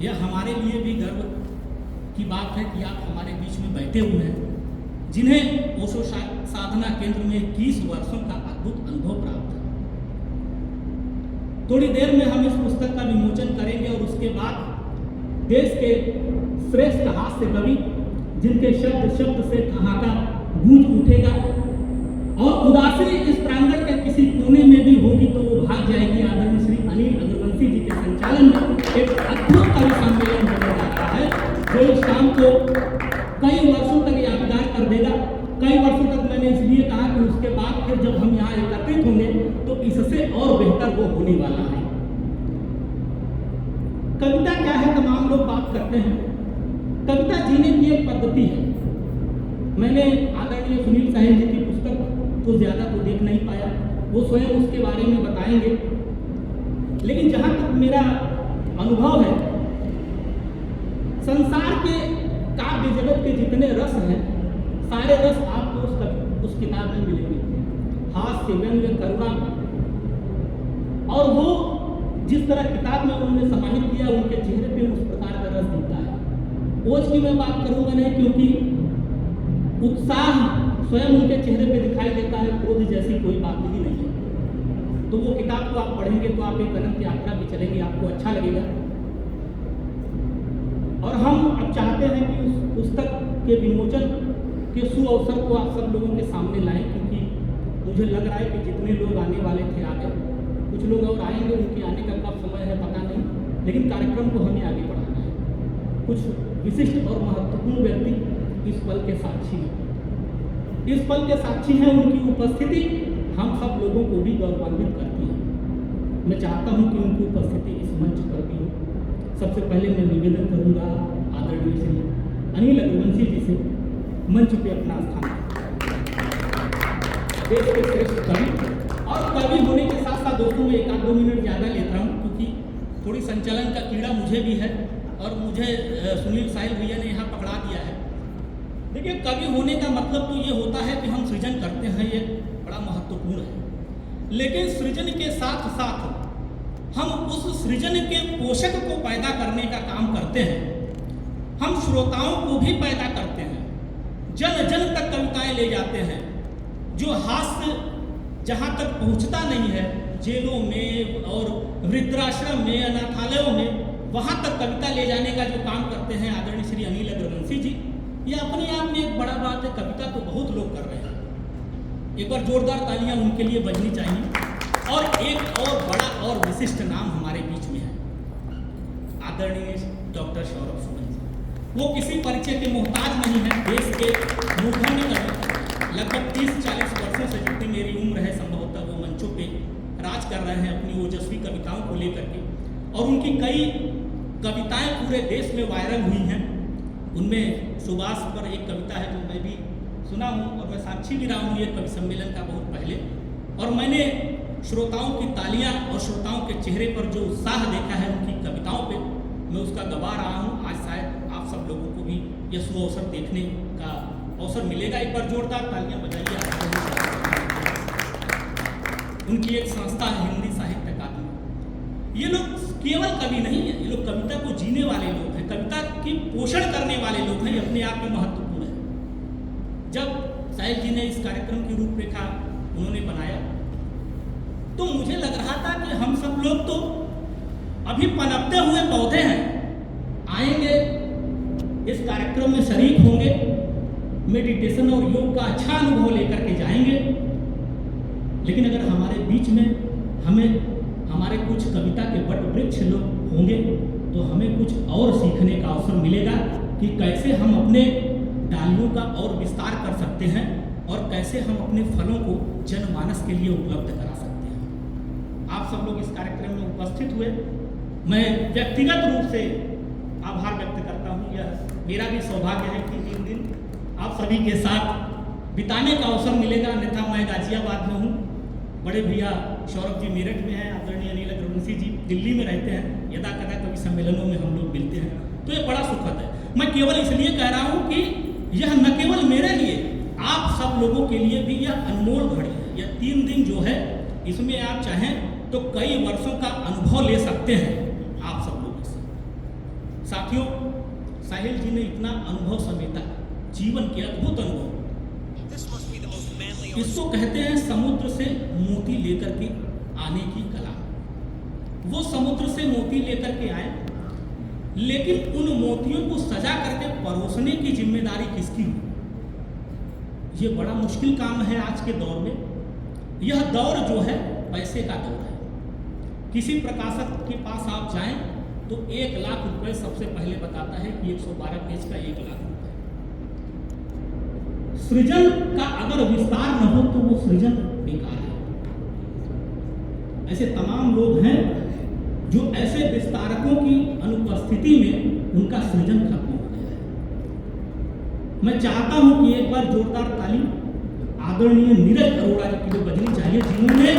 यह हमारे लिए भी गर्व की बात है कि आप हमारे बीच में बैठे हुए हैं, जिन्हें ओशो साधना केंद्र में 21 वर्षों का अद्भुत अनुभव प्राप्त है। थोड़ी देर में हम इस पुस्तक का विमोचन करेंगे और उसके बाद देश के श्रेष्ठ हास्य कवि, जिनके शब्द शब्द से ठहाका गूंज उठेगा और उदासी इस प्रांगण के किसी कोने में भी होगी तो वो भाग जाएगी। आदरणीय श्री अनिल अग्रवंशी जी के संचालन में एक अद्भुत कवि सम्मेलन होने जा रहा है, जो इस शाम को कई वर्षों तक यादगार कर देगा। कई वर्षों तक मैंने इसलिए कहा कि उसके बाद फिर जब हम यहाँ एकत्रित होंगे तो इससे और बेहतर वो होने वाला है। कविता क्या है, तमाम लोग बात करते हैं। कविता जीने की एक पद्धति है। मैंने आदरणीय सुनील साहिल जी की पुस्तक को ज्यादा तो देख नहीं पाया, वो स्वयं उसके बारे में बताएंगे, लेकिन जहां तक मेरा अनुभव है, संसार के काव्य जगत के जितने रस हैं, सारे रस आपको उस किताब में मिलेंगे। हास्य, व्यंग्य, करुणा, और वो जिस तरह किताब में उन्होंने समाहित किया, उनके चेहरे पे उस प्रकार का रस दिखता है। ओज की मैं बात करूंगा नहीं, क्योंकि उत्साह स्वयं उनके चेहरे पे दिखाई देता है, क्रोध जैसी कोई बात ही नहीं है। तो वो किताब को आप पढ़ेंगे तो आप एक अनंत यात्रा भी चलेंगे, आपको अच्छा लगेगा। और हम अब चाहते हैं कि उस पुस्तक के विमोचन के सुअवसर को आप सब लोगों के सामने लाएं, क्योंकि मुझे लग रहा है कि जितने लोग आने वाले थे आ गए, कुछ लोग और आएंगे, उनके आने का कब समय है पता नहीं, लेकिन कार्यक्रम को हमें आगे बढ़ाना है। कुछ विशिष्ट और महत्वपूर्ण व्यक्ति इस पल के साक्षी हैं। इस पल के साक्षी हैं, उनकी उपस्थिति हम सब लोगों को भी गौरवान्वित करती है। मैं चाहता हूं कि उनकी उपस्थिति इस मंच पर भी हो। सबसे पहले मैं निवेदन करूंगा आदरणीय श्री अनिल अग्रवंशी जी से मंच पे अपना स्थान। देश के श्रेष्ठ कवि, और कवि होने के साथ साथ दोस्तों में 1-2 मिनट ज़्यादा लेता हूँ, क्योंकि थोड़ी संचालन का कीड़ा मुझे भी है और मुझे सुनील साहिल भैया ने यहाँ पकड़ा दिया है। देखिए, कवि होने का मतलब तो ये होता है कि हम सृजन करते हैं, ये बड़ा महत्वपूर्ण है। लेकिन सृजन के साथ साथ हम उस सृजन के पोषक को पैदा करने का काम करते हैं। हम श्रोताओं को भी पैदा करते हैं, जन जन तक कविताएं ले जाते हैं। जो हास्य जहाँ तक पहुँचता नहीं है, जेलों में और वृद्धाश्रम में, अनाथालयों में, वहाँ तक कविता ले जाने का जो काम करते हैं आदरणीय श्री अनिल अग्रवंशी जी, ये अपने आप में एक बड़ा बात है। कविता तो बहुत लोग कर रहे हैं, एक बार जोरदार तालियां उनके लिए बजनी चाहिए। और एक और बड़ा और विशिष्ट नाम हमारे बीच में है, आदरणीय डॉक्टर सौरभ सुमन जी। वो किसी परिचय के मोहताज नहीं है। देश के मूर्धन्य कवि, लगभग 30-40 वर्षों से जितनी मेरी उम्र है, संभवतः वो मंचों पे राज कर रहे हैं अपनी ओजस्वी कविताओं को लेकर के, और उनकी कई कविताएं पूरे देश में वायरल हुई हैं। उनमें सुभाष पर एक कविता है जो मैं भी सुना हूँ और मैं साक्षी भी रहा हूँ ये कवि सम्मेलन का बहुत पहले, और मैंने श्रोताओं की तालियां और श्रोताओं के चेहरे पर जो उत्साह देखा है उनकी कविताओं पे, मैं उसका गवा रहा हूँ। आज शायद आप सब लोगों को भी यह सुअवसर देखने का अवसर मिलेगा। एक बार जोरदार तालियां बजाइए। उनकी एक संस्था है हिंदी साहित्य अकादमी। ये लोग केवल कवि नहीं है, ये लोग कविता को जीने वाले लोग हैं, कविता की पोषण करने वाले लोग हैं। अपने आप में महत्वपूर्ण है। जब साहिल जी ने इस कार्यक्रम की रूपरेखा उन्होंने बनाया तो मुझे लग रहा था कि हम सब लोग तो अभी पनपते हुए पौधे हैं, आएंगे, इस कार्यक्रम में शरीक होंगे, मेडिटेशन और योग का अच्छा अनुभव लेकर के जाएंगे। लेकिन अगर हमारे बीच में हमारे कुछ कविता के वट वृक्ष लोग होंगे तो हमें कुछ और सीखने का अवसर मिलेगा कि कैसे हम अपने डालियों का और विस्तार कर सकते हैं और कैसे हम अपने फलों को जनमानस के लिए उपलब्ध करा सकते हैं। आप सब लोग इस कार्यक्रम में उपस्थित हुए, मैं व्यक्तिगत रूप से आभार व्यक्त करता हूँ। यह मेरा भी सौभाग्य है कि 3 दिन आप सभी के साथ बिताने का अवसर मिलेगा, अन्यथा मैं गाजियाबाद में हूँ, बड़े भैया सौरभ जी मेरठ में हैं, आदरणीय अनिल अग्रवंशी जी दिल्ली में रहते हैं, यदा कदा कभी सम्मेलनों में हम लोग मिलते हैं, तो ये बड़ा सुखद है। मैं केवल इसलिए कह रहा हूँ कि यह न केवल मेरे लिए, आप सब लोगों के लिए भी यह अनमोल घड़ी है। यह 3 दिन जो है, इसमें आप चाहें तो कई वर्षों का अनुभव ले सकते हैं आप सब लोग इससे। साथियों, साहिल जी ने इतना अनुभव समेटा, जीवन के अद्भुत अनुभव। इसको कहते हैं समुद्र से मोती लेकर के आने की कला। वो समुद्र से मोती लेकर के आए, लेकिन उन मोतियों को सजा करके परोसने की जिम्मेदारी किसकी हुई? ये बड़ा मुश्किल काम है आज के दौर में। यह दौर जो है पैसे का दौर है। किसी प्रकाशक के पास आप जाएं तो 1 लाख रुपए सबसे पहले बताता है कि 112 पेज का 1 लाख रुपए। सृजन का अगर विस्तार न हो तो वो सृजन बेकार है। ऐसे तमाम लोग हैं जो ऐसे विस्तारकों की अनुपस्थिति में उनका सृजन खत्म हो गया है। मैं चाहता हूं कि एक बार जोरदार ताली आदरणीय नीरज अरोड़ा जी के लिए बजनी चाहिए, जिन्होंने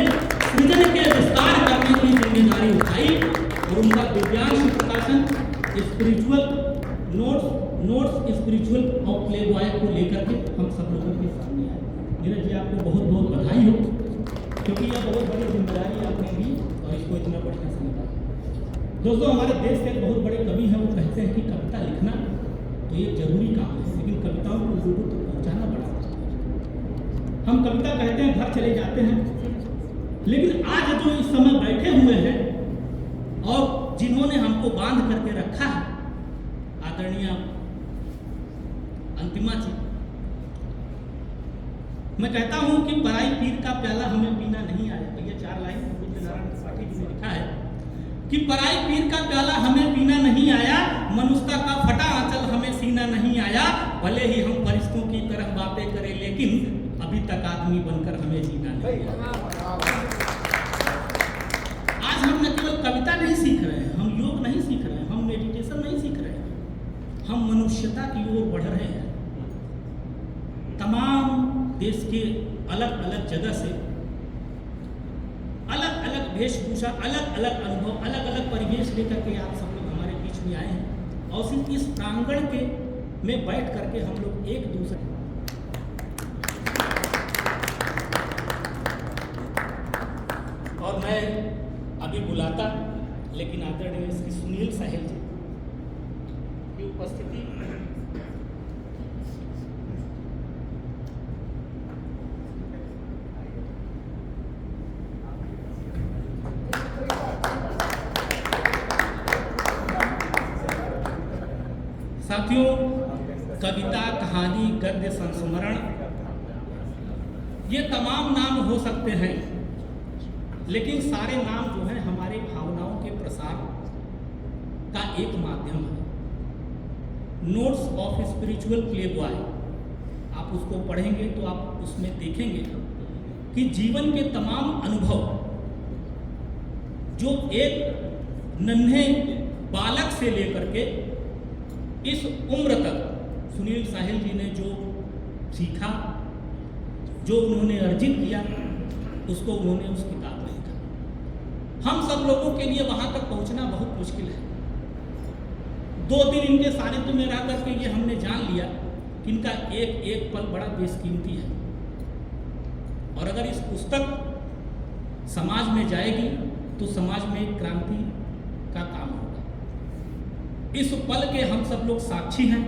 सृजन के विस्तार करने की जिम्मेदारी उठाई और उनका दिव्यांश प्रकाशन spiritual notes spiritual of play boy को लेकर के हम सब लोगों के सामने आए। नीरज जी, आपको बहुत बहुत बधाई हो, क्योंकि यह बहुत बड़ी जिम्मेदारी आपने ली और इसको इतना बढ़िया से निभाया। दोस्तों, हमारे देश के बहुत बड़े कवि हैं, वो कहते हैं कि कविता लिखना तो ये जरूरी काम है, लेकिन कविताओं को लोगों तक पहुँचाना बड़ा मुश्किल है। हम कविता कहते हैं, घर चले जाते हैं, लेकिन आज जो इस समय बैठे हुए हैं और जिन्होंने हमको बांध करके रखा है, आदरणीय अंतिमा जी, मैं कहता हूं कि पराई पीर का प्याला हमें पीना नहीं आया। भैया 4 लाइन बुद्ध नारायण त्रिपाठी जी ने लिखा है कि पराई पीर का प्याला हमें पीना नहीं आया, मनुष्यता का फटा आंचल हमें सीना नहीं आया। भले ही हम फरिश्तों की तरह बातें करें, लेकिन अभी तक आदमी बनकर हमें जीना नहीं आया। आज हम न केवल कविता नहीं सीख रहे हैं, हम योग नहीं सीख रहे हैं, हम मेडिटेशन नहीं सीख रहे हैं, हम मनुष्यता की ओर बढ़ रहे हैं। तमाम देश के अलग अलग जगह से अलग अलग वेशभूषा, अलग अलग अनुभव, अलग अलग परिवेश लेकर के आप सब लोग हमारे बीच में आए हैं और सिर्फ इस प्रांगण के में बैठ करके हम लोग एक दूसरे और मैं अभी बुलाता, लेकिन आदरणीय श्री सुनील साहिल जी की उपस्थिति साथियों, कविता, कहानी, गद्य, संस्मरण, ये तमाम नाम हो सकते हैं, लेकिन सारे नाम जो है हमारे भावनाओं के प्रसार का एक माध्यम है। Notes of spiritual play boy, आप उसको पढ़ेंगे तो आप उसमें देखेंगे कि जीवन के तमाम अनुभव जो एक नन्हे बालक से लेकर के इस उम्र तक सुनील साहिल जी ने जो सीखा, जो उन्होंने अर्जित किया, उसको उन्होंने उस किताब में लिखा। हम सब लोगों के लिए वहां तक पहुंचना बहुत मुश्किल है। 2 दिन इनके सानिध्य में रह करके ये हमने जान लिया कि इनका एक एक पल बड़ा बेशकीमती है, और अगर इस पुस्तक समाज में जाएगी तो समाज में एक क्रांति का काम होगा। इस पल के हम सब लोग साक्षी हैं,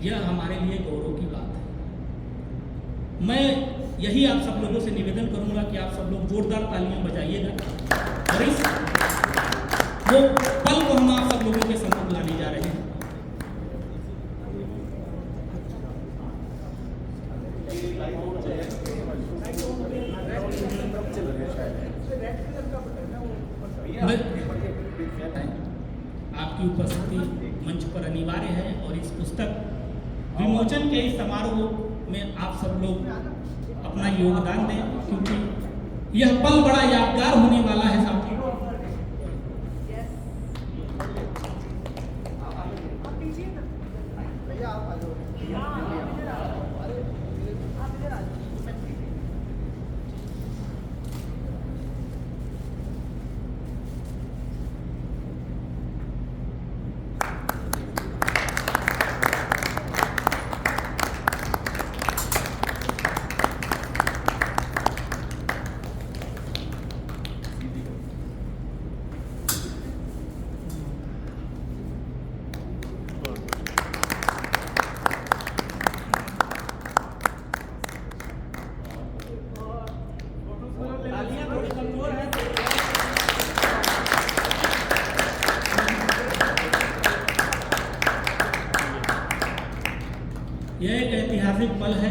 यह हमारे लिए गौरव की बात है। मैं यही आप सब लोगों से निवेदन करूंगा कि आप सब लोग जोरदार तालियां बजाइएगा और इस वो पल को हम आप सब लोगों के सम्मुख लाने जा रहे हैं। आपकी उपस्थिति मंच पर अनिवार्य है और इस पुस्तक विमोचन के इस समारोह में आप सब लोग अपना योगदान दें, क्योंकि यह पल बड़ा यादगार होने वाला है साथियों। ऐतिहासिक पल है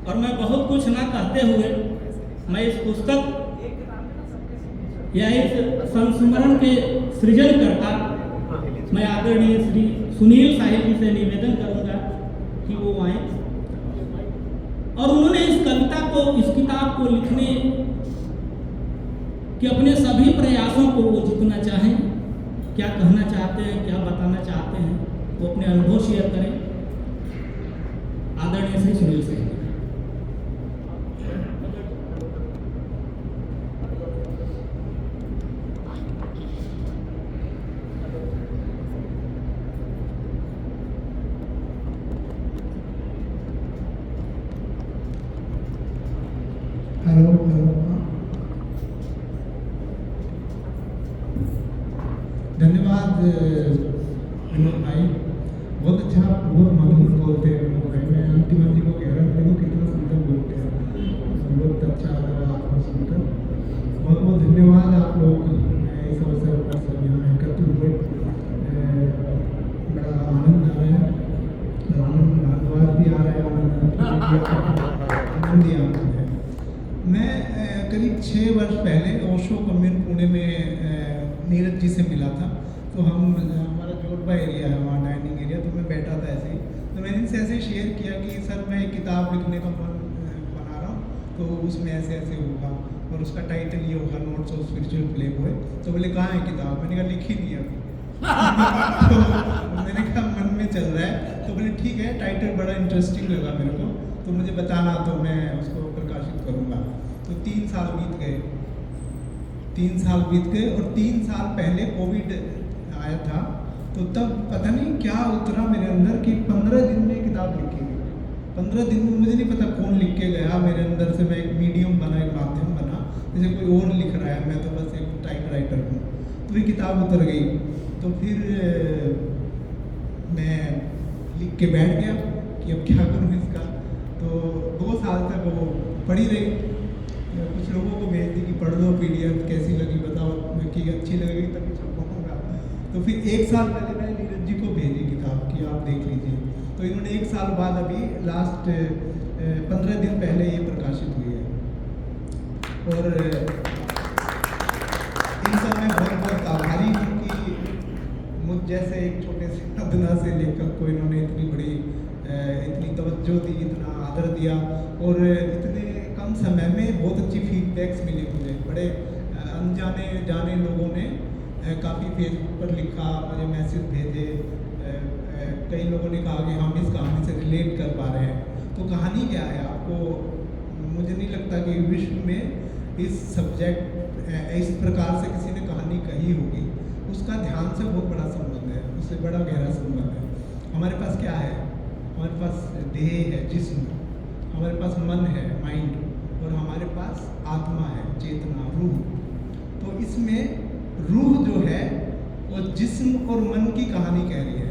और मैं बहुत कुछ ना कहते हुए मैं इस पुस्तक या इस संस्मरण के सृजनकर्ता मैं आदरणीय श्री सुनील साहिल जी से निवेदन करूंगा कि वो आए और उन्होंने इस कविता को, इस किताब को लिखने के अपने सभी प्रयासों को वो जितना चाहें, क्या कहना चाहते हैं, क्या बताना चाहते हैं, वो अपने अनुभव शेयर करें। आदरणीय श्री सुनील साहिल। हेलो धन्यवाद विनोद भाई, बहुत अच्छा, बहुत मधुर बोलते हैं विनोद भाई। मैं अंतिम जी को कह रहा था देखो कितना सुंदर बोलते हैं, बहुत अच्छा लगा आपको सुनकर। बहुत बहुत धन्यवाद आप लोग इस अवसर पर सब यहाँ एकत्र हुए, बड़ा आनंद आ रहा है, आनंद भारद्वाज भी आ रहा है, आनंद ही आनंद है। मैं करीब 6 वर्ष पहले ओशो कम्युन पुणे में नीरज जी से मिला था। तो हमारा जोड़बा एरिया है वहाँ, डाइनिंग एरिया, तो मैं बैठा था ऐसे ही, तो मैंने इनसे ऐसे शेयर किया कि सर मैं एक किताब लिखने का मन बना रहा हूँ, तो उसमें ऐसे ऐसे होगा और उसका टाइटल ये होगा, notes of spiritual play boy. तो बोले कहाँ है किताब? मैंने कहा लिखी नहीं अभी। तो मैंने कहा मन में चल रहा है। तो बोले ठीक है, टाइटल बड़ा इंटरेस्टिंग लगा मेरे को, तो मुझे बताना, तो मैं उसको प्रकाशित करूँगा। तो 3 साल बीत गए, 3 साल बीत गए और 3 साल पहले कोविड आया था। तो तब पता नहीं क्या उतरा मेरे अंदर कि 15 दिन में किताब लिखी गई। 15 दिन में मुझे नहीं पता कौन लिख के गया मेरे अंदर से। मैं एक मीडियम बना, एक माध्यम बना, जैसे कोई और लिख रहा है, मैं तो बस एक टाइप राइटर हूँ। तो ये किताब उतर गई। तो फिर मैं लिख के बैठ गया कि अब क्या करूँ इसका। तो 2 साल तक वो पढ़ी रही, कुछ लोगों को भेज दी कि पढ़ लो PDF, कैसी लगी बताओ, मैं कि अच्छी लगेगी तभी छपाऊंगा। तो फिर 1 साल पहले मैंने नीरज जी को भेजी किताब कि आप देख लीजिए। तो इन्होंने 1 साल बाद अभी लास्ट 15 दिन पहले ये प्रकाशित हुई है। और इन सब मैं बहुत बहुत आभारी हूँ कि मुझ जैसे एक छोटे से अदना से लेखक को इन्होंने इतनी बड़ी इतनी तवज्जो दी, इतना आदर दिया और इतने कम समय में बहुत अच्छी फीडबैक्स मिली मुझे। बड़े अनजाने जाने लोगों ने काफ़ी फेसबुक पर लिखा, मुझे मैसेज भेजे, कई लोगों ने कहा कि हम इस कहानी से रिलेट कर पा रहे हैं। तो कहानी क्या है, आपको मुझे नहीं लगता कि विश्व में इस सब्जेक्ट इस प्रकार से किसी ने कहानी कही होगी। उसका ध्यान से बहुत बड़ा संबंध है, उससे बड़ा गहरा संबंध है। हमारे पास क्या है? हमारे पास देह है, जिस्म, हमारे पास मन है, माइंड, और हमारे पास आत्मा है, चेतना, रूह। तो इसमें रूह जो है वो जिस्म और मन की कहानी कह रही है।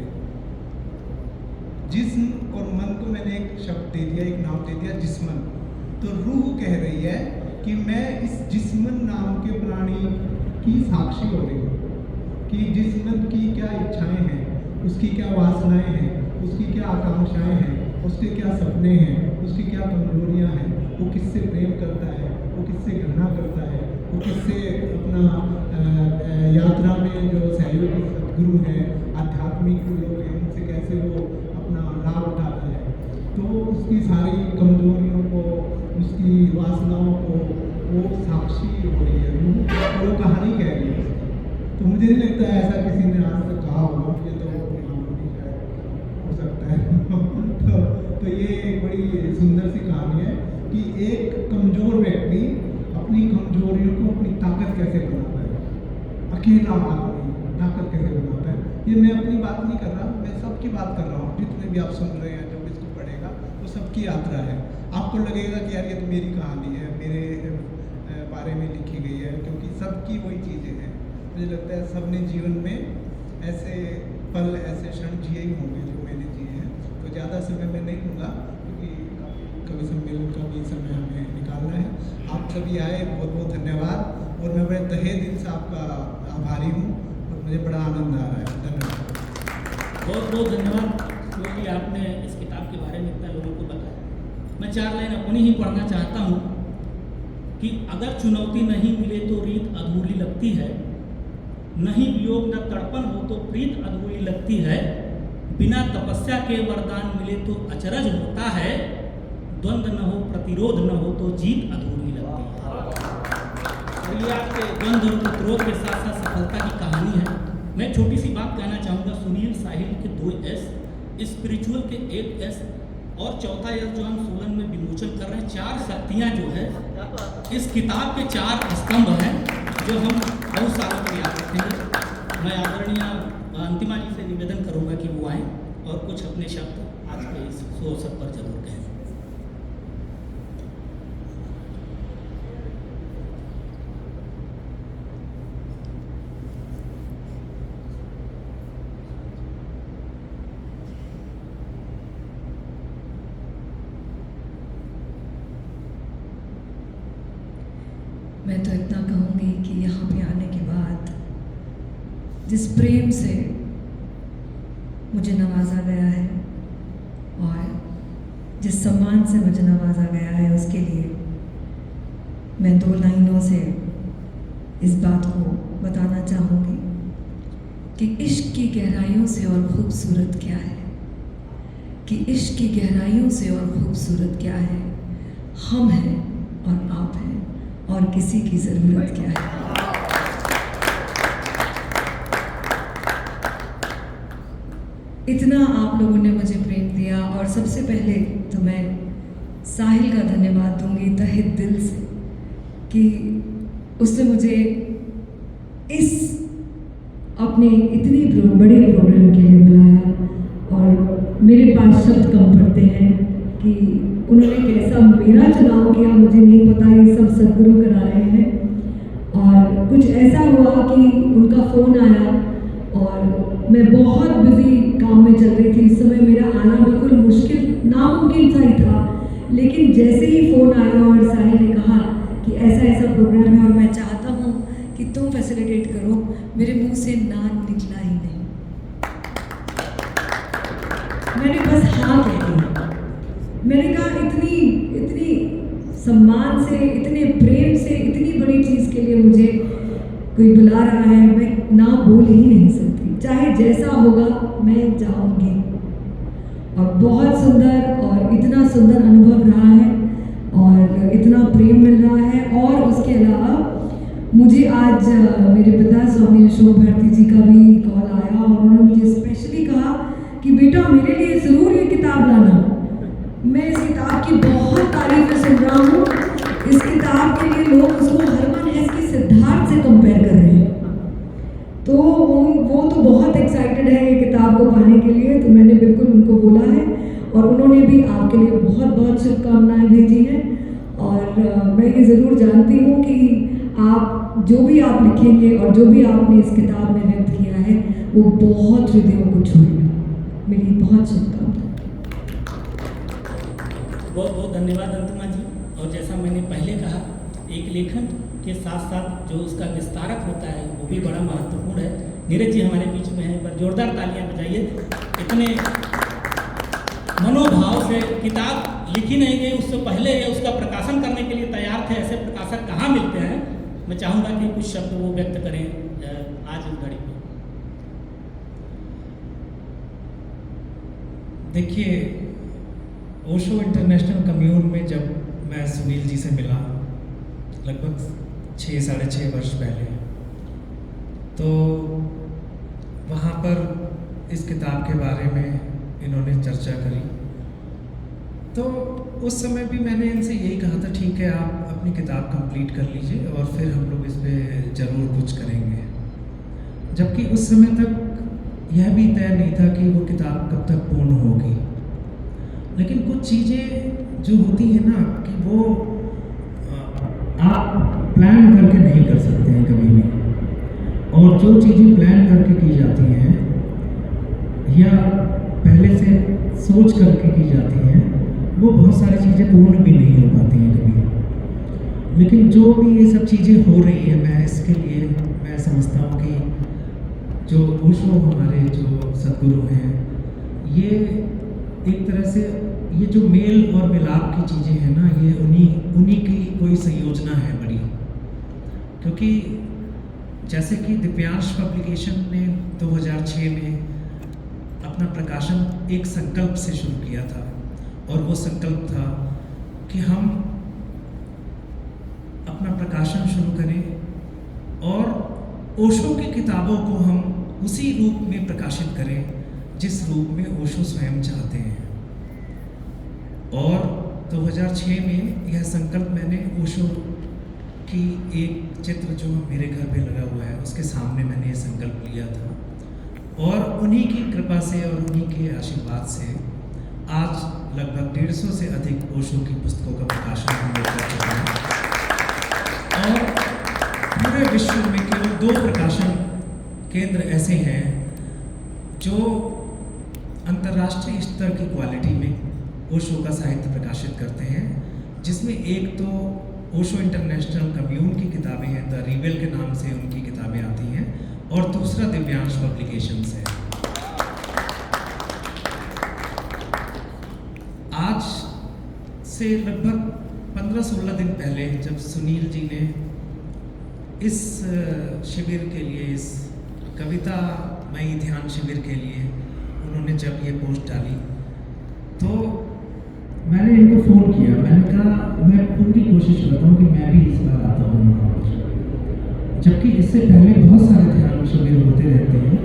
जिस्म और मन को मैंने एक शब्द दे दिया, एक नाम दे दिया, जिस्मन। तो रूह कह रही है कि मैं इस जिस्मन नाम के प्राणी की साक्षी हो रही हूँ कि जिस्मन की क्या इच्छाएं हैं, उसकी क्या वासनाएं हैं, उसकी क्या आकांक्षाएं हैं, उसके क्या सपने हैं, उसकी क्या कमजोरियां हैं, वो किससे प्रेम करता है, वो किससे घृणा करता है, वो किससे अपना यात्रा में जो सहयोगी सदगुरु हैं, आध्यात्मिक लोग हैं, उनसे कैसे वो अपना लाभ उठाता है। तो उसकी सारी कमजोरियों को, उसकी वासनाओं को वो साक्षी हो रही है रूह, और वो कहानी कह रही है। तो मुझे नहीं लगता है ऐसा किसी ने आज तक कहा होगा, ये तो हो सकता है। तो ये एक बड़ी सुंदर सी कहानी है कि एक कमज़ोर व्यक्ति अपनी कमजोरियों को अपनी ताकत कैसे बनाता है, अकेला आदमी ताकत कैसे बनाता है। ये मैं अपनी बात नहीं कर रहा, मैं सबकी बात कर रहा हूँ। जितने भी आप सुन रहे हैं, जब इसको पढ़ेगा तो सबकी यात्रा है। आपको लगेगा कि यार ये तो मेरी कहानी है, मेरे बारे में लिखी गई है, क्योंकि सबकी वही चीज़ें हैं। मुझे लगता है सबने जीवन में ऐसे पल, ऐसे क्षण जिए ही होंगे जो मैंने जिए हैं। तो ज़्यादा समय मैं नहीं लूँगा, क्योंकि कवि सम्मेलन का भी समय हमें निकालना है। आप सभी आए, बहुत बहुत धन्यवाद, और मैं बड़े तहे दिल से आपका आभारी हूँ और मुझे बड़ा आनंद आ रहा है। धन्यवाद, बहुत बहुत धन्यवाद। आपने इस किताब के बारे में इतना लोगों को बताया, मैं 4 लाइन अपनी ही पढ़ना चाहता हूँ कि अगर चुनौती नहीं मिले तो रीत अधूरी लगती है, नहीं वियोग न तड़पन हो तो प्रीत अधूरी लगती है, बिना तपस्या के वरदान मिले तो अचरज होता है, द्वंद्व न हो प्रतिरोध न हो तो जीत अधूरी लगती है। और ये आपके द्वंद्व और प्रतिरोध के साथ साथ सफलता की कहानी है। मैं छोटी सी बात कहना चाहूँगा, सुनील साहिल के 2 एस, स्पिरिचुअल के 1 एस और चौथा एस जो हम सोलन में विमोचन कर रहे हैं। 4 शक्तियाँ जो है इस किताब के 4 स्तंभ हैं जो हम बहुत सालों तक याद रखेंगे। मैं आदरणीय अंतिमा जी से निवेदन करूँगा कि वो आएँ और कुछ अपने शब्द आज के इस अवसर पर जरूर कहें। मैं तो इतना कहूँगी कि यहाँ पे आने के बाद जिस प्रेम से मुझे नवाजा गया है और जिस सम्मान से मुझे नवाजा गया है, उसके लिए मैं 2 लाइनों से इस बात को बताना चाहूँगी कि इश्क की गहराइयों से और खूबसूरत क्या है, कि इश्क की गहराइयों से और खूबसूरत क्या है, हम हैं और आप हैं और किसी की ज़रूरत क्या है। इतना आप लोगों ने मुझे प्रेम दिया और सबसे पहले तो मैं साहिल का धन्यवाद दूंगी तहे दिल से कि उसने मुझे इस अपने इतनी बड़े प्रोग्राम के लिए बुलाया और मेरे पास शब्द कम पड़ते हैं कि उन्होंने कैसा मेरा चुनाव किया मुझे नहीं पता, ये सब सदगुरु करा रहे हैं। और कुछ ऐसा हुआ कि उनका फ़ोन आया और मैं बहुत बिजी काम में चल रही थी, इस समय मेरा आना बिल्कुल मुश्किल नामुमकिन सा ही था, लेकिन जैसे ही फ़ोन आया और साहिल ने कहा कि ऐसा ऐसा प्रोग्राम है और मैं चाहता हूँ कि तुम फैसिलिटेट करो, मेरे मुंह से ना निकला ही नहीं। मैंने बस हाँ कह दिया। मैंने कहा इतनी सम्मान से, इतने प्रेम से, इतनी बड़ी चीज़ के लिए मुझे कोई बुला रहा है, मैं ना बोल ही नहीं सकती, चाहे जैसा होगा मैं जाऊंगी। और बहुत सुंदर और इतना सुंदर अनुभव रहा है और इतना प्रेम मिल रहा है। और उसके अलावा मुझे आज मेरे पिता स्वामी अशोक भारती जी का भी कॉल आया और उन्होंने मुझे स्पेशली कहा कि बेटा मेरे लिए ज़रूर ये किताब लाना। मैं इस किताब की बहुत तारीफ़ें सुन रहा हूँ। इस किताब के लिए लोग उसको हरमन हेस की सिद्धार्थ से कंपेयर कर रहे हैं, तो वो तो बहुत एक्साइटेड है ये किताब को पाने के लिए। तो मैंने बिल्कुल उनको बोला है और उन्होंने भी आपके लिए बहुत बहुत शुभकामनाएं भेजी हैं। और मैं ये ज़रूर जानती हूँ कि आप जो भी आप लिखेंगे और जो भी आपने इस किताब में व्यक्त किया है वो बहुत हृदयों को छूएगा। मेरी बहुत शुभकामनाएं। बहुत बहुत धन्यवाद अंतिमा जी। और जैसा मैंने पहले कहा, एक लेखन के साथ साथ जो उसका विस्तारक होता है वो भी बड़ा महत्वपूर्ण है। नीरज जी हमारे बीच में हैं, पर जोरदार तालियां बजाइए। इतने मनोभाव से किताब लिखी नहीं गई, उससे पहले ये उसका प्रकाशन करने के लिए तैयार थे। ऐसे प्रकाशक कहाँ मिलते हैं। मैं चाहूँगा कि कुछ शब्द वो व्यक्त करें आज इस घड़ी में। देखिए, ओशो इंटरनेशनल कम्यून में जब मैं सुनील जी से मिला लगभग 6-6.5 वर्ष पहले, तो वहाँ पर इस किताब के बारे में इन्होंने चर्चा करी। तो उस समय भी मैंने इनसे यही कहा था, ठीक है आप अपनी किताब कंप्लीट कर लीजिए और फिर हम लोग इस पर ज़रूर कुछ करेंगे। जबकि उस समय तक यह भी तय नहीं था कि वो किताब कब तक पूर्ण होगी। लेकिन कुछ चीज़ें जो होती हैं ना कि वो आप प्लान करके नहीं कर सकते हैं कभी भी, और जो चीज़ें प्लान करके की जाती हैं या पहले से सोच करके की जाती हैं वो बहुत सारी चीज़ें पूर्ण भी नहीं हो पाती हैं कभी। लेकिन जो भी ये सब चीज़ें हो रही है, मैं इसके लिए मैं समझता हूँ कि जो ओशो हमारे जो सदगुरु हैं, ये एक तरह से ये जो मेल और मिलाप की चीज़ें हैं ना, ये उन्हीं की कोई संयोजना है बड़ी। क्योंकि जैसे कि दिव्यांश पब्लिकेशन ने 2006 में अपना प्रकाशन एक संकल्प से शुरू किया था, और वो संकल्प था कि हम अपना प्रकाशन शुरू करें और ओशो की किताबों को हम उसी रूप में प्रकाशित करें जिस रूप में ओशो स्वयं चाहते हैं। और 2006 में यह संकल्प मैंने ओशो की एक चित्र जो मेरे घर पे लगा हुआ है उसके सामने मैंने ये संकल्प लिया था, और उन्हीं की कृपा से और उन्हीं के आशीर्वाद से आज लगभग 150 से अधिक ओशो की पुस्तकों का प्रकाशन हम लोग कर चुके हैं। और पूरे विश्व में केवल 2 प्रकाशन केंद्र ऐसे हैं जो अंतर्राष्ट्रीय स्तर की क्वालिटी में ओशो का साहित्य प्रकाशित करते हैं, जिसमें एक तो ओशो इंटरनेशनल कम्यून की किताबें हैं, द रिवेल के नाम से उनकी किताबें आती हैं, और दूसरा दिव्यांश पब्लिकेशंस है। आज से लगभग 15-16 दिन पहले जब सुनील जी ने इस शिविर के लिए, इस कवितामयी ध्यान शिविर के लिए उन्होंने जब ये पोस्ट डाली तो मैंने इनको फ़ोन किया। मैंने कहा मैं पूरी कोशिश करता हूँ कि मैं भी इस बार आता हूँ वहाँ पर, जबकि इससे पहले बहुत सारे ध्यान शिविर होते रहते हैं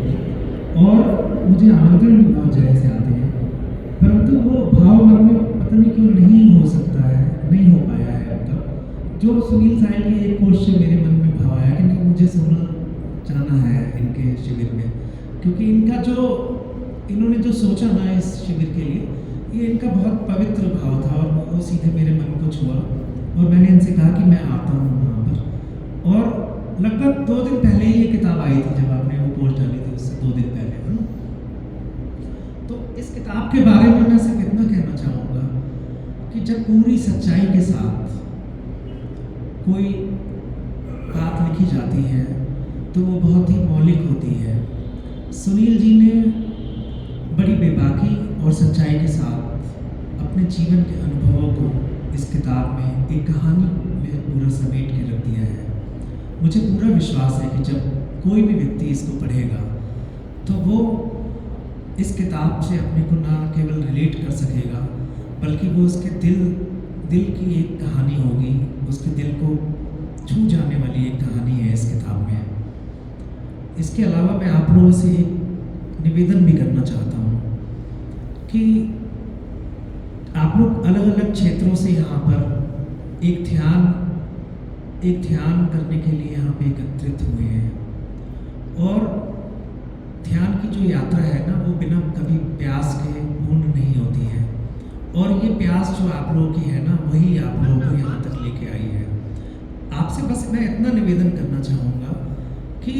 और मुझे आमंत्रण भी बहुत जगह से आते हैं, परंतु वो भाव मन में पता नहीं क्यों नहीं हो सकता है, नहीं हो पाया है अब तक। जो सुनील साहिल की एक पोस्ट से मेरे मन में भाव आया कि नहीं, मुझे सुनना जाना है इनके शिविर में, क्योंकि इनका जो इन्होंने जो सोचा ना इस शिविर के लिए, ये इनका बहुत पवित्र भाव था और वो सीधे मेरे मन को छुआ, और मैंने इनसे कहा कि मैं आता हूँ वहाँ पर। और लगभग 2 दिन पहले ही ये किताब आई थी, जब आपने वो पोस्ट डाली थी उससे 2 दिन पहले, है ना। तो इस किताब के बारे में मैं सिर्फ इतना कहना चाहूँगा कि जब पूरी सच्चाई के साथ कोई बात लिखी जाती है तो वो बहुत ही मौलिक होती है। सुनील जी ने बड़ी बेबाकी और सच्चाई के साथ अपने जीवन के अनुभवों को इस किताब में एक कहानी में पूरा समेट के रख दिया है। मुझे पूरा विश्वास है कि जब कोई भी व्यक्ति इसको पढ़ेगा तो वो इस किताब से अपने को ना केवल रिलेट कर सकेगा, बल्कि वो उसके दिल की एक कहानी होगी, उसके दिल को छू जाने वाली एक कहानी है इस किताब में। इसके अलावा मैं आप लोगों से एक निवेदन भी करना चाहता हूँ कि आप लोग अलग अलग क्षेत्रों से यहाँ पर एक ध्यान करने के लिए यहाँ पे एकत्रित हुए हैं, और ध्यान की जो यात्रा है ना वो बिना कभी प्यास के पूर्ण नहीं होती है, और ये प्यास जो आप लोगों की है ना वही आप लोगों को यहाँ तक लेके आई है। आपसे बस मैं इतना निवेदन करना चाहूँगा कि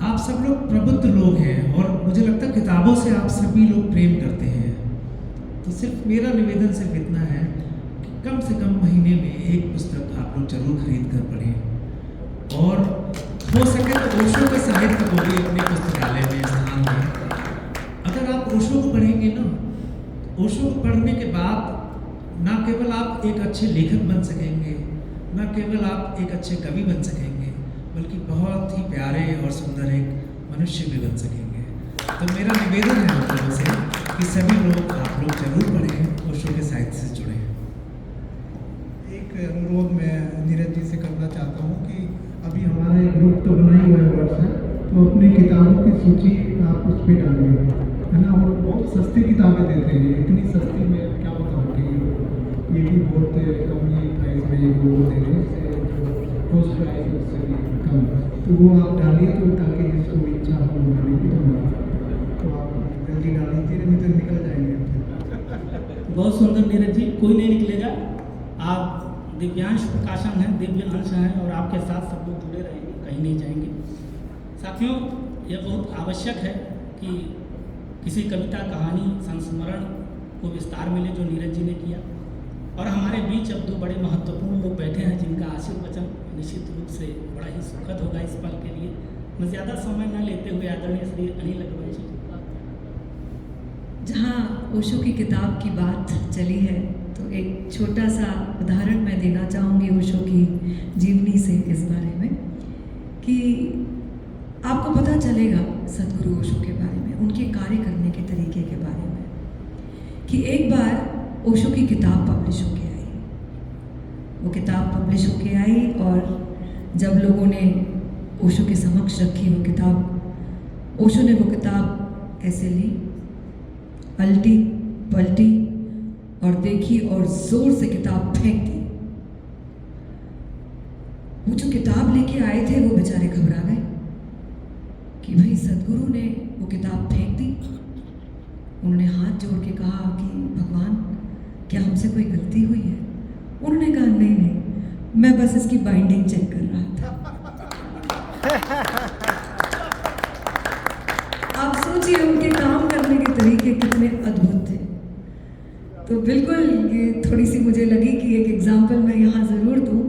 आप सब लोग प्रबुद्ध लोग हैं, और मुझे लगता है किताबों से आप सभी लोग प्रेम करते हैं, तो सिर्फ मेरा निवेदन सिर्फ इतना है कि कम से कम महीने में एक पुस्तक आप लोग जरूर खरीद कर पढ़ें, और हो सके तो ओशो का साहित्य को भी अपने पुस्तकालय में स्थान दें। अगर आप ओशो को पढ़ेंगे ना, ओशो को पढ़ने के बाद ना केवल आप एक अच्छे लेखक बन सकेंगे, ना केवल आप एक अच्छे कवि बन सकेंगे, बल्कि बहुत ही प्यारे और सुंदर एक मनुष्य भी बन सकेंगे। तो मेरा निवेदन है आप लोगों से कि सभी लोग आप लोग जरूर पढ़ें, ओशो के साहित्य से जुड़ें। एक अनुरोध मैं नीरज जी से करना चाहता हूँ कि अभी हमारा एक ग्रुप तो बना ही हुआ है व्हाट्सएप, तो अपनी किताबों की सूची आप उस पर डालिए, है ना। और बहुत सस्ती किताबें देते हैं, इतनी सस्ती मैं क्या बताऊँ कि ये भी बहुत कम ही प्राइस में ये वो दे रहे हैं, कॉस्ट प्राइस उससे भी कम, तो वो आप डालिए तो ताकि जिसको इच्छा हो बनाने की तो आप जल्दी डाल दीजिए, नहीं तो निकल जाएंगे। बहुत सुंदर नीरज जी, कोई नहीं निकलेगा। आप दिव्यांश प्रकाशन है, दिव्य अंश हैं, और आपके साथ सब लोग जुड़े रहेंगे, कहीं नहीं जाएंगे। साथियों, यह बहुत आवश्यक है कि किसी कविता, कहानी, संस्मरण को विस्तार मिले जो नीरज जी ने किया, और हमारे बीच अब 2 बड़े महत्वपूर्ण लोग बैठे हैं जिनका आशीर्वचन निश्चित रूप से बड़ा ही सुखद होगा इस पल के लिए। मैं ज़्यादा समय न लेते हुए आदरणीय श्री अनिल अग्रवाल जी, जहाँ ओशो की किताब की बात चली है तो एक छोटा सा उदाहरण मैं देना चाहूँगी ओशो की जीवनी से इस बारे में कि आपको पता चलेगा सदगुरु ओशो के बारे में, उनके कार्य करने के तरीके के बारे में कि एक बार ओशो की किताब पब्लिश होके आई। वो किताब पब्लिश होके आई और जब लोगों ने ओशो के समक्ष रखी वो किताब, ओशो ने वो किताब ऐसे ली, पलटी पलटी और देखी और जोर से किताब फेंक दी। वो जो किताब लेके आए थे वो बेचारे घबरा गए कि भाई सदगुरु ने वो किताब फेंक दी। उन्होंने हाथ जोड़ के कहा कि भगवान क्या हमसे कोई गलती हुई है? उन्होंने कहा नहीं नहीं, मैं बस इसकी बाइंडिंग चेक कर रहा था। आप सोचिए उनके काम करने के तरीके कितने अद्भुत थे। तो बिल्कुल ये थोड़ी सी मुझे लगी कि एक एग्जाम्पल मैं यहाँ ज़रूर दूँ,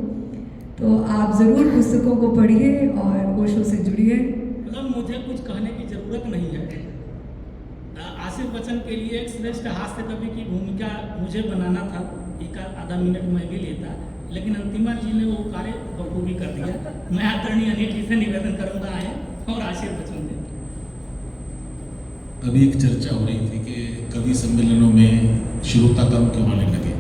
तो आप ज़रूर पुस्तकों को पढ़िए और ओशो से जुड़िए। मतलब मुझे कुछ कहने की ज़रूरत नहीं है। आसिफ बच्चन के लिए एक श्रेष्ठ हास्य कवि की भूमिका मुझे बनाना था, एक आधा मिनट मैं भी लेता, लेकिन अंतिमा जी ने वो कार्य बखूबी कर दिया। मैं आदरणीय अनिल जी से निवेदन करूँगा आए और आसिफ बच्चन से। अभी एक चर्चा हो रही थी कि कवि सम्मेलनों में श्रोता कम क्यों आने लगे।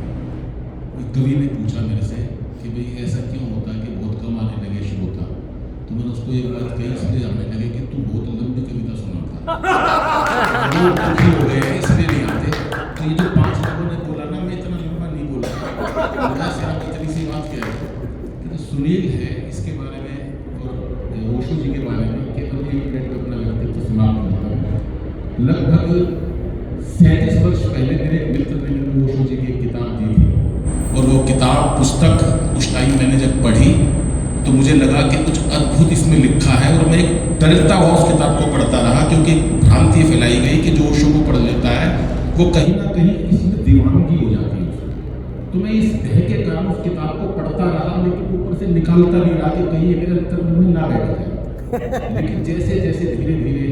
एक कवि ने पूछा मेरे से कि भाई ऐसा क्यों होता है कि बहुत कम आने लगे श्रोता। तो मैंने उसको एक बात कही, इसलिए आने लगे कि तू बहुत लंबी कविता सुनाता, वो दुखी हो गए इसलिए नहीं आते। तो ये जो 5 लोगों ने बोला ना, मैं इतना लंबा नहीं बोला, सिर्फ इतनी सी बात कह रहे थे। सुनील है इसके बारे में और ओशो जी के बारे में केवल 1 मिनट में अपना व्यक्तित्व समाप्त करता हूँ। लगभग 37 वर्ष पहले मेरे मित्र ने मेरे ओशो जी की एक किताब दी थी और वो किताब पुस्तक उस टाइम मैंने जब पढ़ी तो मुझे लगा कि कुछ अद्भुत इसमें लिखा है और मैं एक डरता हुआ उस किताब को पढ़ता रहा, क्योंकि भ्रांति फैलाई गई कि जो ओशो को पढ़ लेता है वो कहीं ना कहीं इसमें दीवानगी हो जाती है। तो मैं इस भय के कारण उस किताब को पढ़ता रहा, लेकिन ऊपर से निकालता नहीं रहा कि कहीं ये मेरे अंतर्मन में ना बैठ जाए। लेकिन जैसे जैसे धीरे धीरे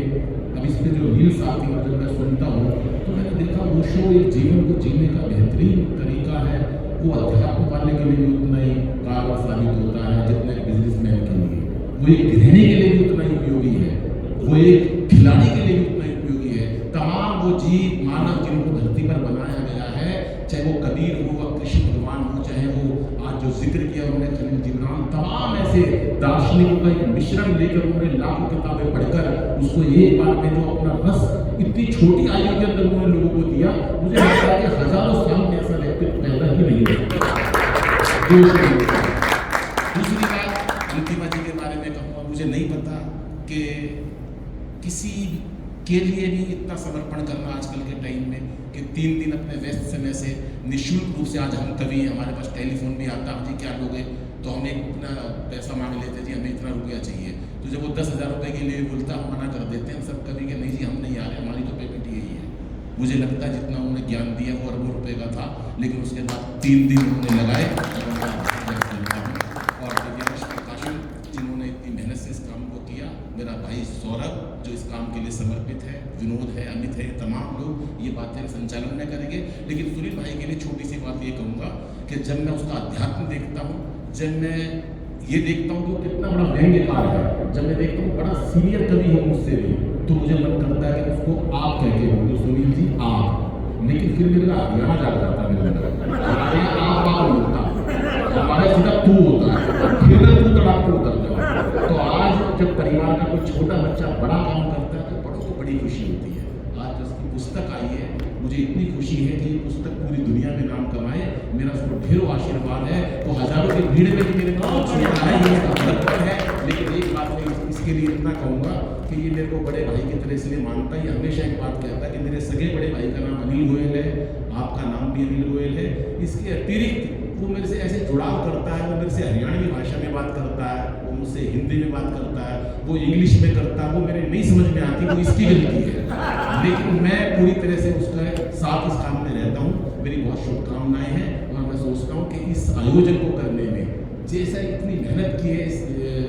अब इस पर जो रील्स आती है जब मैं सुनता हूँ तो मैंने देखा ओशो एक जीवन को जीने का बेहतरीन तरीका है। वो अध्यात्म वाले के लिए भी उतना ही कारगर साबित होता है जितना एक बिजनेसमैन के लिए, वो एक गृहिणी के लिए भी उतना ही उपयोगी है, वो एक खिलाड़ी के लिए भी उतना ही उपयोगी है। तमाम वो जीव मानव जिनको धरती पर बनाया गया है, चाहे वो कबीर हो व कृष्ण भगवान हो, चाहे वो आज जो जिक्र किया उन्होंने खलील जिब्रान, तमाम ऐसे दार्शनिकों का एक मिश्रण लेकर उन्होंने लाखों किताबें पढ़कर उसको एक बार में जो अपना रस इतनी छोटी आयु के अंदर उन्होंने लोगों को दिया। मुझे लगता है कि हजारों साल में ऐसा व्यक्तित्व पैदा ही नहीं होता। दूसरी बात अंतिमा जी के बारे में कहूँगा, मुझे नहीं पता कि किसी के लिए भी इतना समर्पण करना आजकल के टाइम में कि 3 दिन अपने व्यस्त समय से निःशुल्क रूप से, आज हम कभी हमारे पास टेलीफोन भी आता है, जी क्या लोगे, तो हम एक अपना पैसा मांग लेते जी हमें इतना रुपया चाहिए, तो जब वो 10,000 रुपये के लिए बोलता हम मना कर देते हैं सब कभी कि नहीं जी हम नहीं आ रहे, हमारी तो पेमेंट यही है। मुझे लगता है जितना उन्होंने ज्ञान दिया वो अरबों रुपये का था, लेकिन उसके बाद 3 दिन उन्होंने लगाए और प्रकाशन जिन्होंने इतनी मेहनत से इस काम को किया, मेरा भाई सौरभ जो इस काम के लिए समर्पित है, विनोद है, अमित है, तमाम लोग ये बातें संचालन में करेंगे। लेकिन सुनील भाई के लिए छोटी सी बात ये कहूँगा कि जब मैं उसका अध्यात्म देखता हूँ, जब मैं ये देखता हूँ कि कितना बड़ा व्यंग्यकार है, जब मैं देखता हूँ बड़ा सीनियर कवि है मुझसे भी, तो मुझे मन करता है कि उसको आप कह के बोलूँ, सुनील जी आप, लेकिन फिर मेरा हरियाणा जाग जाता है मेरे अंदर, हमारे यहाँ आप होता, हमारे सीधा तू होता है, फिर मैं तू तड़ाक को उतरता हूँ। तो आज जब परिवार का कोई छोटा बच्चा बड़ा काम करता है तो बड़ों को बड़ी खुशी होती है। आज उसकी पुस्तक आई है, मुझे इतनी खुशी है कि ये पुस्तक पूरी दुनिया में नाम कमाए, मेरा उसको ढेरों आशीर्वाद है। वो हजारों की भीड़ में भी मेरे पास है, लेकिन एक बात मैं इसके लिए इतना कहूँगा कि ये मेरे को बड़े भाई की तरह इसलिए मानता है। ये हमेशा एक बात कहता है कि मेरे सगे बड़े भाई का नाम अनिल गोयल है, आपका नाम भी अनिल गोयल है। इसके अतिरिक्त वो मेरे से ऐसे जुड़ाव करता है, वो मेरे से हरियाणवी भाषा में बात करता है, वो मुझसे हिंदी में बात करता है, वो इंग्लिश में करता है, वो मेरे नहीं समझ में आती, वो इसकी गलती है, लेकिन मैं पूरी तरह से उसका साथ इस काम में रहता हूँ। मेरी बहुत शुभकामनाएं हैं और मैं सोचता हूँ कि इस आयोजन को करने में जैसा इतनी मेहनत की है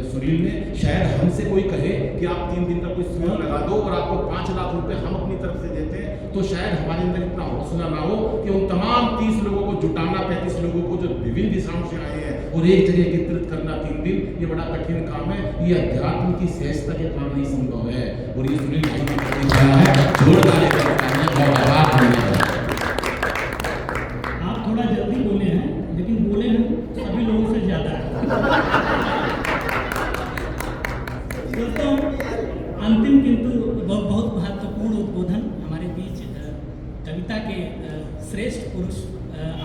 सुनील ने, शायद हमसे कोई कहे कि आप 3 दिन का कोई स्टॉल लगा दो और आपको 5 लाख रुपए हम अपनी तरफ से देते हैं, तो शायद हमारे अंदर इतना हौसला ना हो कि उन तमाम 30 लोगों को जुटाना, 35 लोगों को जो विभिन्न दिशाओं से आए हैं और एक जगह एकत्रित करना 3 दिन, ये बड़ा कठिन काम है। ये अध्यात्म की सहजता के कारण ही संभव है और ये सुनील भाई ने प्रतिज्ञा है, जोरदार और आभार माननीय। आप थोड़ा जल्दी बोले हैं, लेकिन बोले हैं सभी लोगों से ज़्यादा है। दोस्तों, अंतिम किंतु बहुत महत्वपूर्ण उद्बोधन हमारे बीच कविता के श्रेष्ठ पुरुष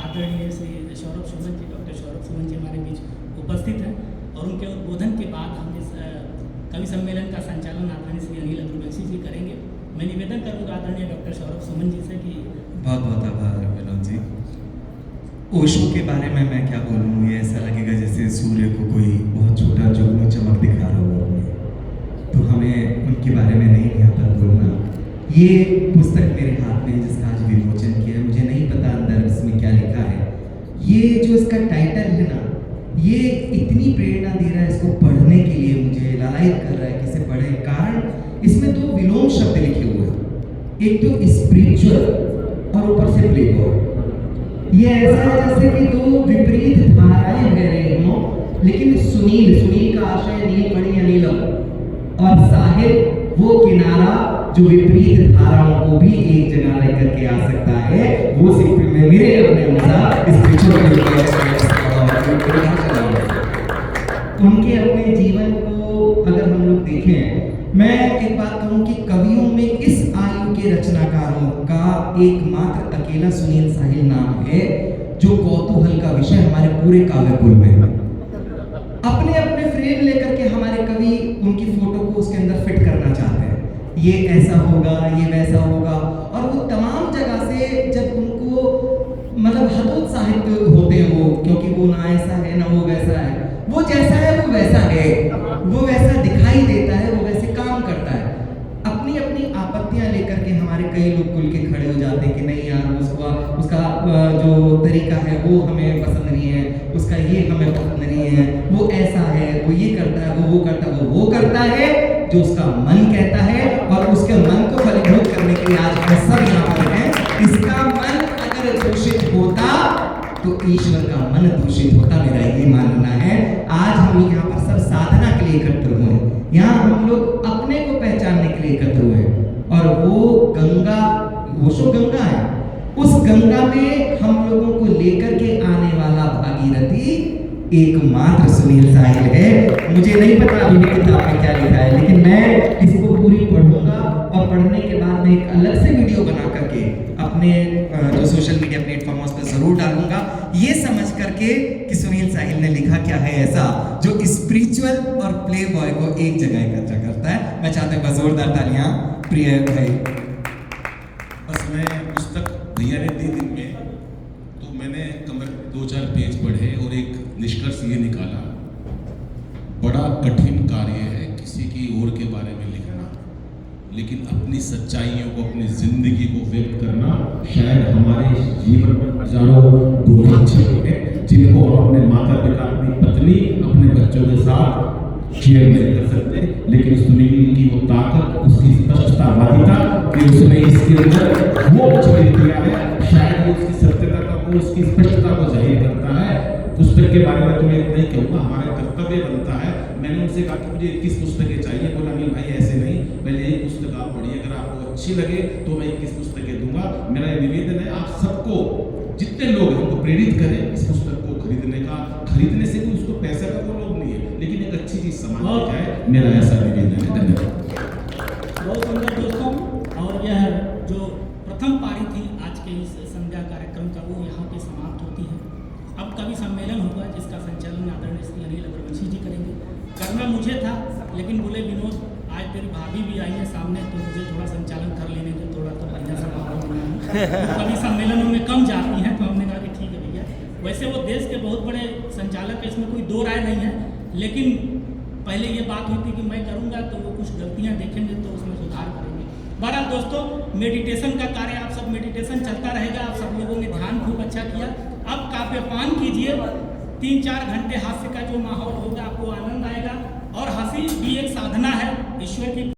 आदरणीय श्री सौरभ सुमन जी, डॉक्टर सौरभ सुमन जी हमारे बीच उपस्थित हैं और उनके उद्बोधन के बाद हम इस कवि सम्मेलन का संचालन आदरणीय श्री अनिल अग्रवंशी जी करेंगे। मैं निवेदन करूँगा आदरणीय डॉक्टर सौरभ सुमन जी से कि बहुत बहुत आभार विनोद जी। ओशो के बारे में मैं क्या बोलूँ, ये ऐसा लगेगा जैसे सूर्य को कोई बहुत छोटा जुगनू चमक दिखा रहा हो अपने, तो हमें उनके बारे में नहीं यहाँ पर बोलना। ये पुस्तक मेरे हाथ में है जिसका आज विमोचन किया है, मुझे नहीं पता अंदर इसमें क्या लिखा है। ये जो इसका टाइटल है ना, ये इतनी प्रेरणा दे रहा है इसको पढ़ने के लिए, मुझे लालायित कर रहा है कि इसे पढ़ें। कारण इसमें 2 विलोम शब्द लिखे हुए हैं, एक तो स्पिरिचुअल और ऊपर से प्लेबॉय। ये ऐसा है जैसे कि 2 विपरीत धाराएं बह रही हों, लेकिन सुनील का आशय नीलमणि अनिलम और साहिल वो किनारा जो विपरीत धाराओं को भी एक जगह लेकर के आ सकता है, वो सिर्फ मेरे अपने अनुसार उनके अपने जीवन को अगर हम लोग देखें, मैं एक बात कहूँ कि कवियों में इस आयु के रचनाकारों का एकमात्र अकेला सुनील साहिल नाम है जो कौतूहल का विषय हमारे पूरे काव्यकुल में है। अपने अपने फ्रेम लेकर के हमारे कवि उनकी फोटो को उसके अंदर फिट करना चाहते हैं, ये ऐसा होगा, ये वैसा होगा, और वो तमाम जगह से जब उनको मतलब हतोत्साहित होते हो, क्योंकि वो ना ऐसा है ना वो वैसा है, वो जैसा है वो वैसा है, वो वैसा दिखाई देता है, वो वैसे काम करता है। अपनी अपनी आपत्तियां लेकर के हमारे कई लोग खुल के खड़े हो जाते हैं कि नहीं यार उसका जो तरीका है वो हमें पसंद नहीं है, उसका ये हमें पसंद नहीं है, वो ऐसा है, वो ये करता है, वो करता है, वो करता है जो उसका मन कहता है, और उसके मन को फलीभूत करने के लिए आज हम सब यहाँ पर हैं। इसका मन अगर दूषित होता तो ईश्वर का मन दूषित होता, मेरा ये मानना है। आज हम लोग यहाँ पर सब साधना के लिए एकत्र हुए हैं, यहाँ हम लोग अपने को पहचानने के लिए एकत्र हुए हैं, और वो गंगा, वो सो गंगा है, उस गंगा में हम लोगों को लेकर के आने वाला भागीरथी एकमात्र सुनील साहिल है। मुझे नहीं पता अभी भी किताब में क्या लिखा है, लेकिन मैं इसको पूरी पढ़ूंगा और पढ़ने के बाद मैं एक अलग से वीडियो बना करके अपने जो सोशल मीडिया प्लेटफॉर्म्स पर जरूर डालूंगा, ये समझ करके कि सुनील साहिल ने लिखा क्या है ऐसा जो स्पिरिचुअल और प्ले बॉय को एक जगह इकट्ठा करता है। मैं चाहता हूँ जोरदार तालियां प्रिय भाई। बस मैं पुस्तक भैया ने दी दिन में, तो मैंने 2-4 पेज पढ़े और एक निष्कर्ष ये निकाला, बड़ा कठिन कार्य है किसी की और के बारे में लिखना, लेकिन अपनी सच्चाइयों को, अपनी जिंदगी को व्यक्त करना शायद हमारे जीवन में हजारों गुण अच्छे हैं जिनको हम अपने माता पिता, अपनी पत्नी, अपने बच्चों के साथ शेयर नहीं कर सकते। लेकिन सुनील की वो ताकत, उसकी स्पष्टतावादिता कि उसने इसके अंदर वो छोड़ दिया है, शायद उसकी सत्यता का, वो उसकी स्पष्टता को जाहिर करता है। पुस्तक के बारे में तो मैं नहीं कहूँगा, हमारा कर्तव्य बनता है। मैंने उनसे कहा कि मुझे 21 पुस्तकें चाहिए, बोला अनिल भाई ऐसे नहीं, पहले एक पुस्तक आप पढ़िए, अगर आपको अच्छी लगे तो मैं 21 पुस्तकें दूंगा। मेरा ये निवेदन है आप सबको, जितने लोग हैं उनको प्रेरित करें इस पुस्तक को खरीदने का। खरीदने से भी उसको पैसे का कोई लोभ नहीं है, लेकिन एक अच्छी चीज समाज में जाए, मेरा ऐसा निवेदन है। धन्यवाद। बहुत सुंदर दोस्तों, और यह जो प्रथम पारी थी आज के इस संध्या कार्यक्रम का, वो यहाँ पे समाप्त होती है। अब कवि सम्मेलन होगा जिसका संचालन आदरणीय श्री अनिल अग्रवंशी जी करेंगे। करना मुझे था, लेकिन बोले विनोद आज तेरी भाभी भी आई है सामने, तो मुझे थोड़ा संचालन कर लेने दे, थोड़ा तो बढ़िया सा माहौल बनाना है। कवि सम्मेलनों में कम जाती हैं, तो हमने कहा कि ठीक है भैया। वैसे वो देश के बहुत बड़े संचालक है, इसमें कोई दो राय नहीं है, लेकिन पहले ये बात हुई थी कि मैं करूँगा तो वो कुछ गलतियाँ देखेंगे तो उसमें सुधार करेंगे। बहरहाल दोस्तों, मेडिटेशन का कार्य, आप सब मेडिटेशन चलता रहेगा, आप सब लोगों ने ध्यान खूब अच्छा किया। अब काव्यपान कीजिए, 3-4 घंटे हास्य का जो माहौल होगा आपको आनंद आएगा। और हंसी भी एक साधना है ईश्वर की